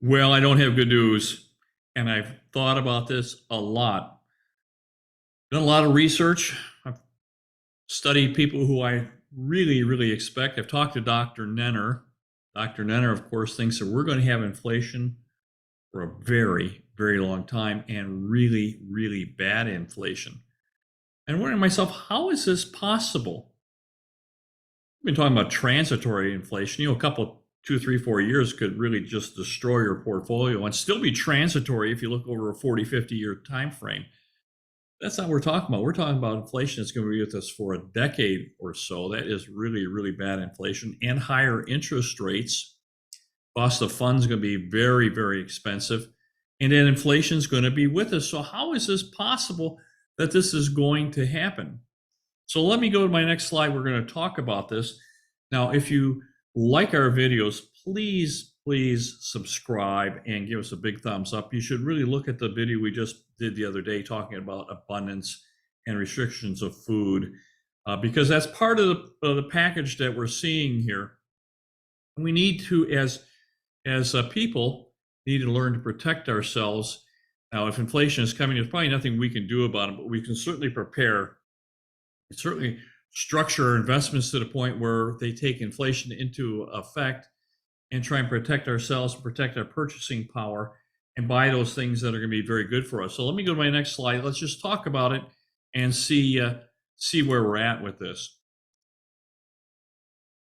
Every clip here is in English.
Well, I don't have good news, and I've thought about this a lot. Done a lot of research. I've studied people who I really, really expect. I've talked to Dr. Nenner. Dr. Nenner, of course, thinks that we're going to have inflation for a very, very long time and really, really bad inflation. And I'm wondering to myself, how is this possible? We've been talking about transitory inflation. A couple, 2, 3, 4 years could really just destroy your portfolio and still be transitory if you look over a 40, 50-year time frame. That's not what we're talking about. We're talking about inflation that's going to be with us for a decade or so. That is really, really bad inflation and higher interest rates. Cost of funds is going to be very, very expensive. And then inflation is going to be with us. So how is this possible that this is going to happen? So let me go to my next slide. We're going to talk about this. Now, if you like our videos, please subscribe and give us a big thumbs up. You should really look at the video we just did the other day talking about abundance and restrictions of food, because that's part of the package that we're seeing here. We need to, as people, need to learn to protect ourselves. Now, if inflation is coming, there's probably nothing we can do about it, but we can certainly prepare. Certainly structure our investments to the point where they take inflation into effect and try and protect ourselves, protect our purchasing power, and buy those things that are going to be very good for us. So let me go to my next slide. Let's just talk about it and see where we're at with this.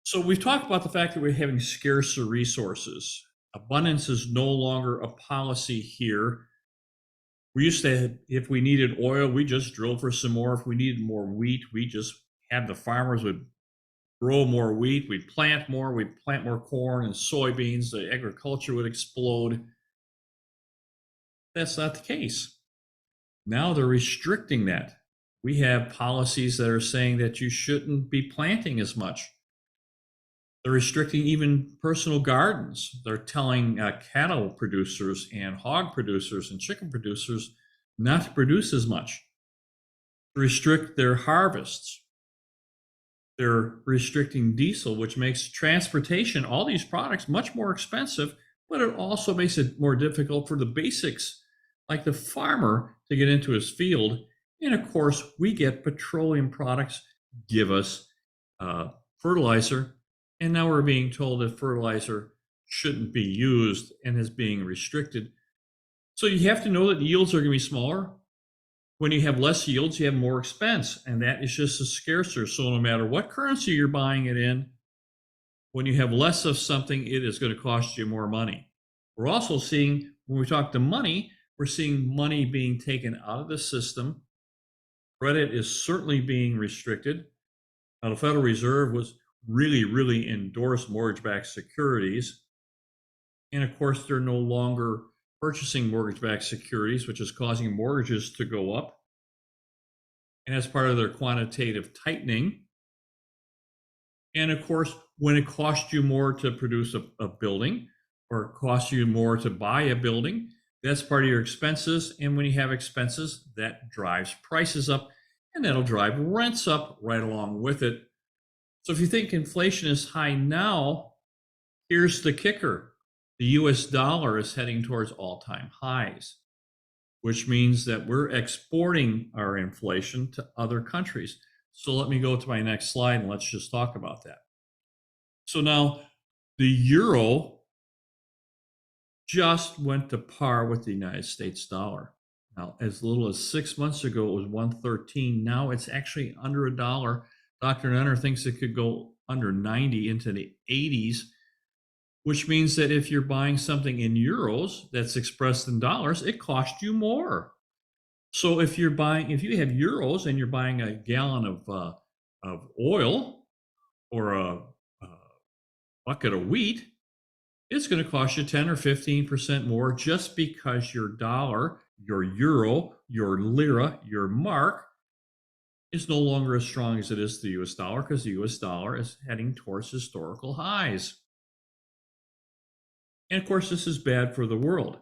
So we've talked about the fact that we're having scarcer resources. Abundance is no longer a policy here. We used to, if we needed oil, we just drill for some more. If we needed more wheat, we just had the farmers would grow more wheat. We'd plant more corn and soybeans. The agriculture would explode. That's not the case. Now they're restricting that. We have policies that are saying that you shouldn't be planting as much. They're restricting even personal gardens. They're telling cattle producers and hog producers and chicken producers not to produce as much, to restrict their harvests. They're restricting diesel, which makes transportation, all these products, much more expensive, but it also makes it more difficult for the basics, like the farmer, to get into his field. And of course, we get petroleum products give us fertilizer. And now we're being told that fertilizer shouldn't be used and is being restricted. So you have to know that yields are going to be smaller. When you have less yields, you have more expense, and that is just a scarcer. So no matter what currency you're buying it in, when you have less of something, it is going to cost you more money. We're also seeing, when we talk to money, we're seeing money being taken out of the system. Credit is certainly being restricted. Now, the Federal Reserve was really endorsed mortgage-backed securities. And of course, they're no longer purchasing mortgage-backed securities, which is causing mortgages to go up. And as part of their quantitative tightening. And of course, when it costs you more to produce a building, or it costs you more to buy a building, that's part of your expenses. And when you have expenses, that drives prices up, and that'll drive rents up right along with it. So if you think inflation is high now, here's the kicker. The US dollar is heading towards all-time highs, which means that we're exporting our inflation to other countries. So let me go to my next slide and let's just talk about that. So now the euro just went to par with the United States dollar. Now, as little as 6 months ago, it was 113. Now it's actually under a dollar. Dr. Nenner thinks it could go under 90 into the 80s, which means that if you're buying something in euros that's expressed in dollars, it costs you more. So if you have euros and you're buying a gallon of oil or a bucket of wheat, it's going to cost you 10 or 15% more just because your dollar, your euro, your lira, your mark is no longer as strong as it is the US dollar, because the US dollar is heading towards historical highs. And of course, this is bad for the world.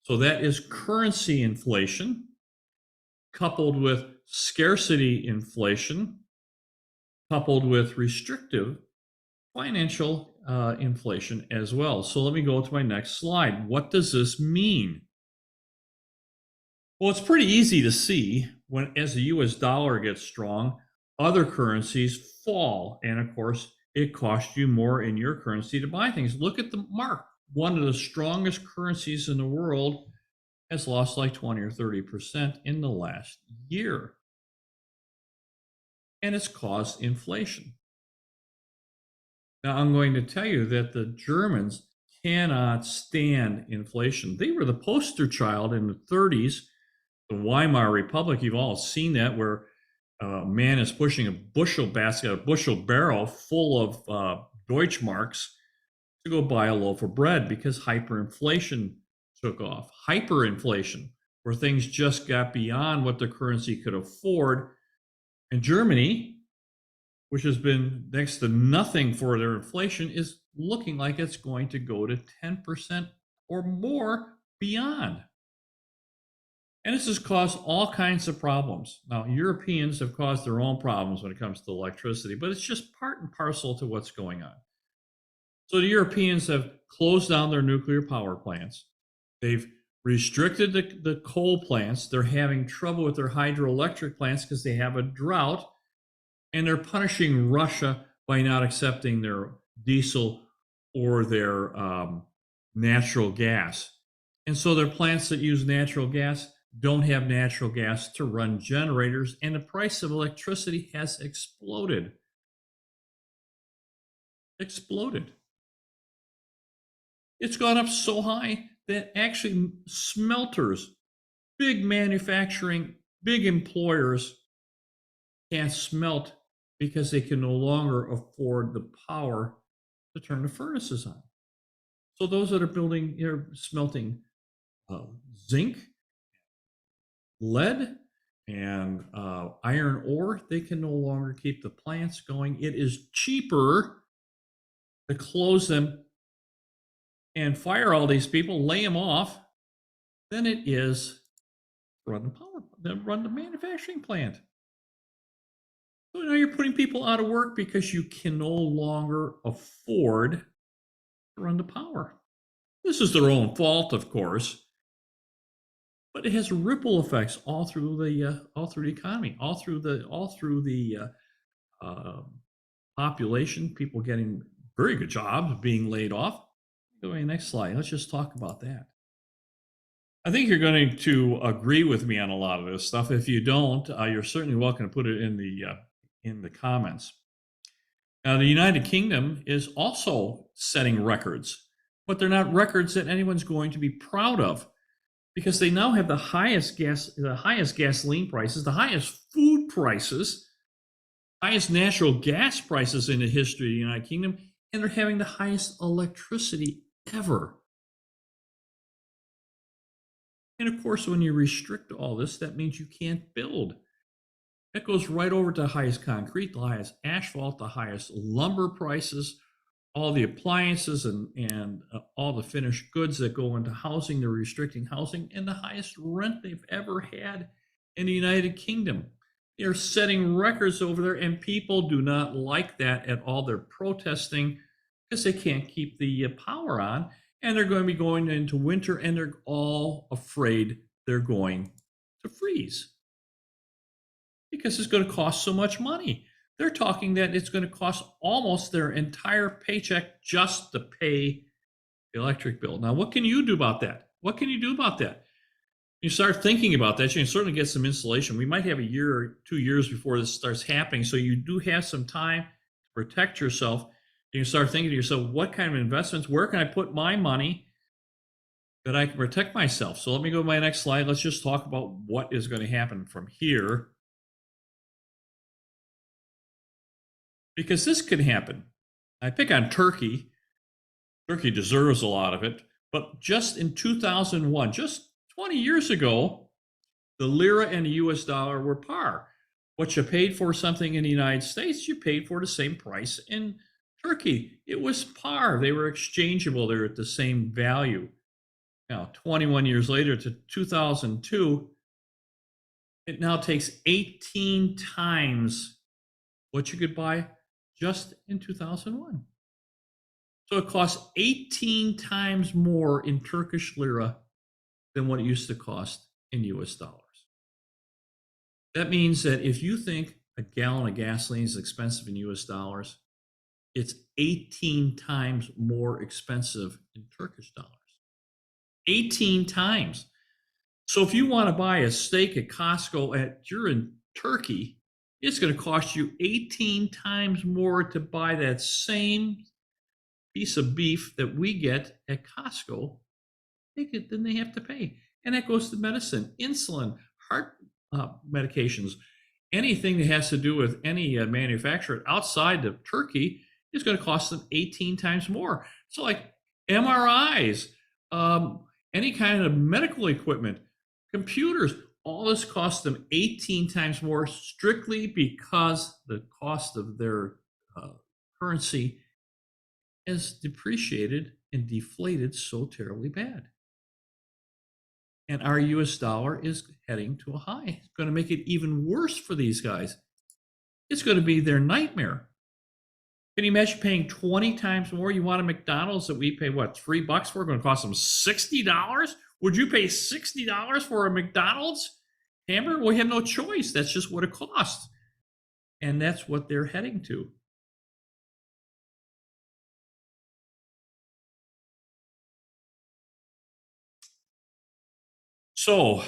So that is currency inflation coupled with scarcity inflation, coupled with restrictive financial inflation as well. So let me go to my next slide. What does this mean? Well, it's pretty easy to see when as the US dollar gets strong, other currencies fall. And of course, it costs you more in your currency to buy things. Look at the mark. One of the strongest currencies in the world has lost like 20 or 30% in the last year. And it's caused inflation. Now, I'm going to tell you that the Germans cannot stand inflation. They were the poster child in the 30s, the Weimar Republic. You've all seen that, where a man is pushing a bushel basket, a bushel barrel full of Deutschmarks to go buy a loaf of bread because hyperinflation took off. Hyperinflation, where things just got beyond what the currency could afford. And Germany, which has been next to nothing for their inflation, is looking like it's going to go to 10% or more beyond. And this has caused all kinds of problems. Now, Europeans have caused their own problems when it comes to electricity, but it's just part and parcel to what's going on. So the Europeans have closed down their nuclear power plants. They've restricted the coal plants. They're having trouble with their hydroelectric plants because they have a drought. And they're punishing Russia by not accepting their diesel or their natural gas. And so their plants that use natural gas don't have natural gas to run generators, and the price of electricity has exploded. Exploded. It's gone up so high that actually smelters, big manufacturing, big employers can't smelt because they can no longer afford the power to turn the furnaces on. So those that are building, smelting uh, zinc, lead, and iron ore, they can no longer keep the plants going. It is cheaper to close them and fire all these people, lay them off, than it is to run the power, to run the manufacturing plant. So now you're putting people out of work because you can no longer afford to run the power. This is their own fault, of course, but it has ripple effects all through the economy, all through the population. People getting very good jobs, being laid off. Go to the next slide. Let's just talk about that. I think you're going to agree with me on a lot of this stuff. If you don't, you're certainly welcome to put it in the comments. Now, the United Kingdom is also setting records, but they're not records that anyone's going to be proud of because they now have the highest gasoline prices, the highest food prices, highest natural gas prices in the history of the United Kingdom, and they're having the highest electricity ever. And of course, when you restrict all this, that means you can't build. That goes right over to the highest concrete, the highest asphalt, the highest lumber prices, all the appliances and all the finished goods that go into housing. They're restricting housing and the highest rent they've ever had in the United Kingdom. They're setting records over there, and people do not like that at all. They're protesting because they can't keep the power on, and they're going to be going into winter, and they're all afraid they're going to freeze because it's going to cost so much money. They're talking that it's going to cost almost their entire paycheck just to pay the electric bill. Now, what can you do about that? What can you do about that? You start thinking about that, you can certainly get some insulation. We might have a year or 2 years before this starts happening, so you do have some time to protect yourself. You can start thinking to yourself, what kind of investments, where can I put my money that I can protect myself? So let me go to my next slide. Let's just talk about what is going to happen from here, because this could happen. I pick on Turkey. Turkey deserves a lot of it, but just in 2001, just 20 years ago, the lira and the US dollar were par. What you paid for something in the United States, you paid for the same price in Turkey. It was par. They were exchangeable. They were at the same value. Now, 21 years later to 2002, it now takes 18 times what you could buy just in 2001. So it costs 18 times more in Turkish lira than what it used to cost in US dollars. That means that if you think a gallon of gasoline is expensive in US dollars, it's 18 times more expensive in Turkish dollars. 18 times. So if you want to buy a steak at Costco you're in Turkey, it's going to cost you 18 times more to buy that same piece of beef that we get at Costco then they have to pay. And that goes to medicine, insulin, heart medications, anything that has to do with any manufacturer outside of Turkey is going to cost them 18 times more. So, like MRIs, any kind of medical equipment, computers, all this costs them 18 times more strictly because the cost of their currency has depreciated and deflated so terribly bad. And our US dollar is heading to a high. It's going to make it even worse for these guys. It's going to be their nightmare. Can you imagine paying 20 times more? You want a McDonald's that we pay, what, $3 for? Going to cost them $60? Would you pay $60 for a McDonald's hamburger? Well, you have no choice. That's just what it costs. And that's what they're heading to. So,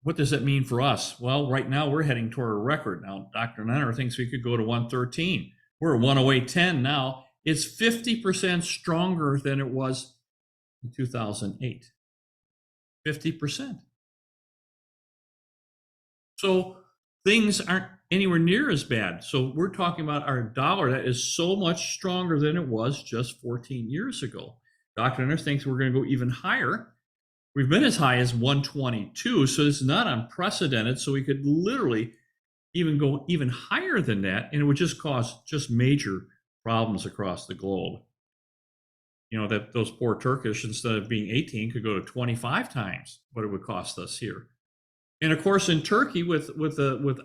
what does that mean for us? Well, right now we're heading toward a record. Now, Dr. Nenner thinks we could go to 113. We're at 108.10 now. It's 50% stronger than it was in 2008. 50%. So, things aren't anywhere near as bad. So, we're talking about our dollar that is so much stronger than it was just 14 years ago. Dr. Nenner thinks we're going to go even higher. We've been as high as 122, so it's not unprecedented. So we could literally even go even higher than that, and it would just cause just major problems across the globe. You know, that those poor Turkish, instead of being 18, could go to 25 times what it would cost us here. And of course, in Turkey, with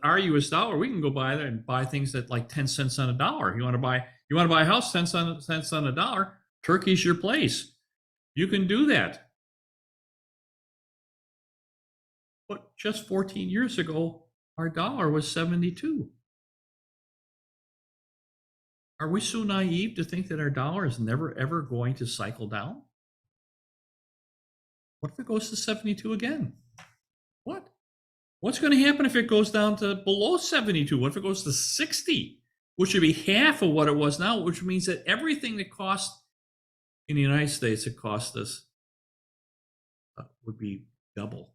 our US dollar, we can go by there and buy things at like 10 cents on a dollar. You want to buy a house 10 cents on a dollar, Turkey's your place. You can do that. But just 14 years ago, our dollar was 72. Are we so naive to think that our dollar is never, ever going to cycle down? What if it goes to 72 again? What? What's going to happen if it goes down to below 72? What if it goes to 60, which would be half of what it was now, which means that everything that costs in the United States, it cost us would be double.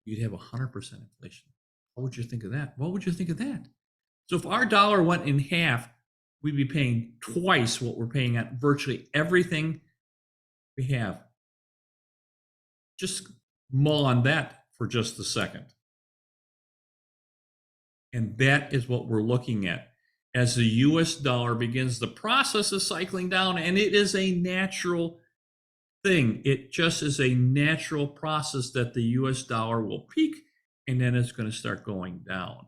You'd have 100% inflation. What would you think of that? What would you think of that? So if our dollar went in half, we'd be paying twice what we're paying on virtually everything we have. Just mull on that for just a second. And that is what we're looking at as the US dollar begins the process of cycling down, and it is a natural thing. It just is a natural process that the US dollar will peak and then it's going to start going down.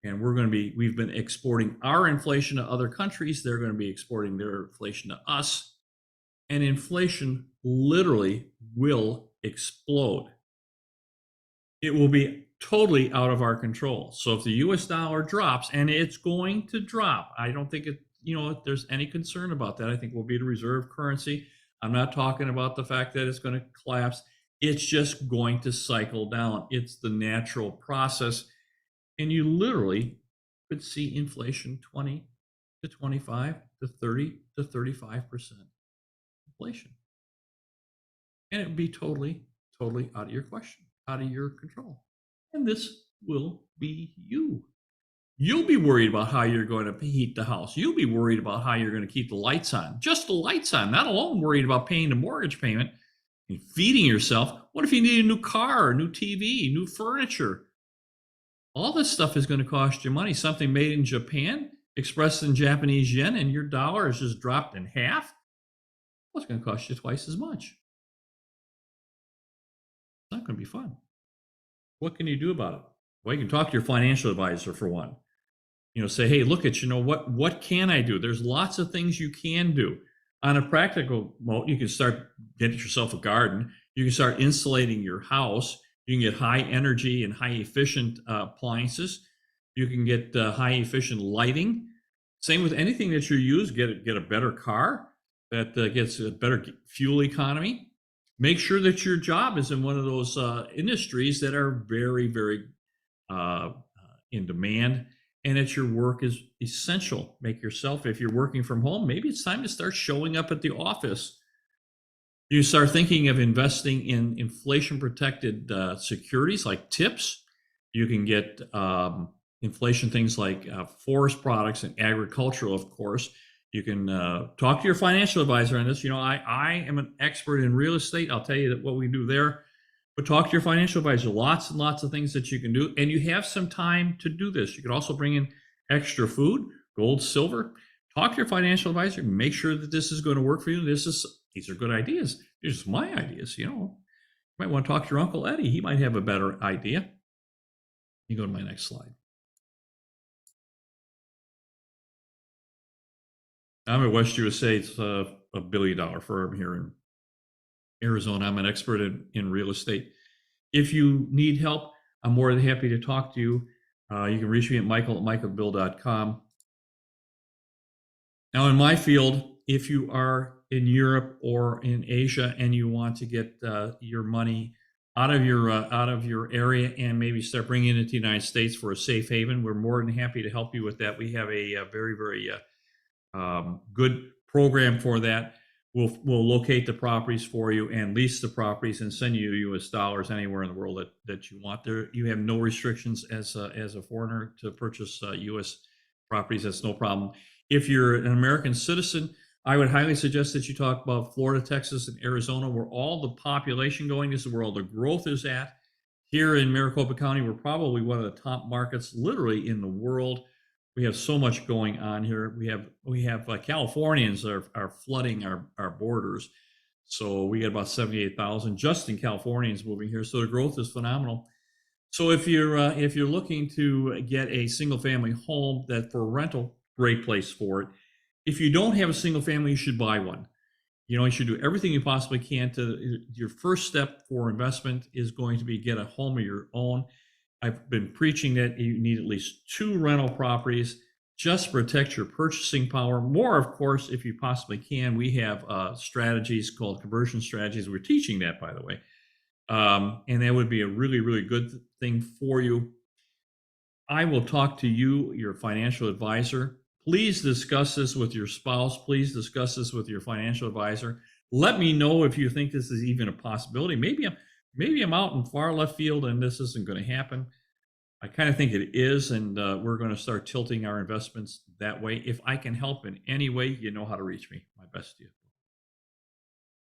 And we've been exporting our inflation to other countries. They're going to be exporting their inflation to us. And inflation literally will explode. It will be totally out of our control. So if the US dollar drops, and it's going to drop, I don't think there's any concern about that. I think we'll be the reserve currency. I'm not talking about the fact that it's going to collapse. It's just going to cycle down. It's the natural process. And you literally could see inflation 20 to 25 to 30 to 35% inflation. And it would be totally, totally out of your question, out of your control. And this will be you. You'll be worried about how you're going to heat the house. You'll be worried about how you're going to keep the lights on. Just the lights on, not alone worried about paying the mortgage payment and feeding yourself. What if you need a new car, a new TV, new furniture? All this stuff is going to cost you money. Something made in Japan, expressed in Japanese yen, and your dollar is just dropped in half. Well, it's going to cost you twice as much. It's not going to be fun. What can you do about it? Well, you can talk to your financial advisor for one. Say, hey, look at, what can I do? There's lots of things you can do. On a practical note, you can start getting yourself a garden. You can start insulating your house. You can get high energy and high efficient appliances. You can get high efficient lighting. Same with anything that you use. Get a better car that gets a better fuel economy. Make sure that your job is in one of those industries that are very in demand, and that your work is essential. Make yourself, if you're working from home, maybe it's time to start showing up at the office. You start thinking of investing in inflation protected securities like tips. You can get inflation things like forest products and agricultural, of course. You can talk to your financial advisor on this. I am an expert in real estate. I'll tell you that what we do there. But talk to your financial advisor. Lots and lots of things that you can do. And you have some time to do this. You can also bring in extra food, gold, silver. Talk to your financial advisor. Make sure that this is going to work for you. These are good ideas. These are my ideas. You might want to talk to your Uncle Eddie. He might have a better idea. You go to my next slide. I'm at West USA. It's a billion-dollar firm here in Arizona. I'm an expert in real estate. If you need help, I'm more than happy to talk to you. You can reach me at michael@michaelbill.com. Now, in my field, if you are in Europe or in Asia and you want to get your money out of your area and maybe start bringing it to the United States for a safe haven, we're more than happy to help you with that. We have a very good program for that. We'll locate the properties for you and lease the properties and send you U.S. dollars anywhere in the world that you want. There, you have no restrictions as a foreigner to purchase U.S. properties. That's no problem. If you're an American citizen, I would highly suggest that you talk about Florida, Texas, and Arizona, where all the population going. This is where all the growth is at. Here in Maricopa County, we're probably one of the top markets, literally in the world. We have so much going on here. We have Californians are flooding our borders. So we get about 78,000 just in Californians moving here. So the growth is phenomenal. So if you're looking to get a single family home that for rental, great place for it. If you don't have a single family, you should buy one. You should do everything you possibly can to. Your first step for investment is going to be get a home of your own. I've been preaching that you need at least two rental properties just to protect your purchasing power. More, of course, if you possibly can. We have strategies called conversion strategies. We're teaching that, by the way. And that would be a really good thing for you. I will talk to you, your financial advisor. Please discuss this with your spouse. Please discuss this with your financial advisor. Let me know if you think this is even a possibility. Maybe I'm out in far left field and this isn't going to happen. I kind of think it is, and we're going to start tilting our investments that way. If I can help in any way, you know how to reach me. My best to you.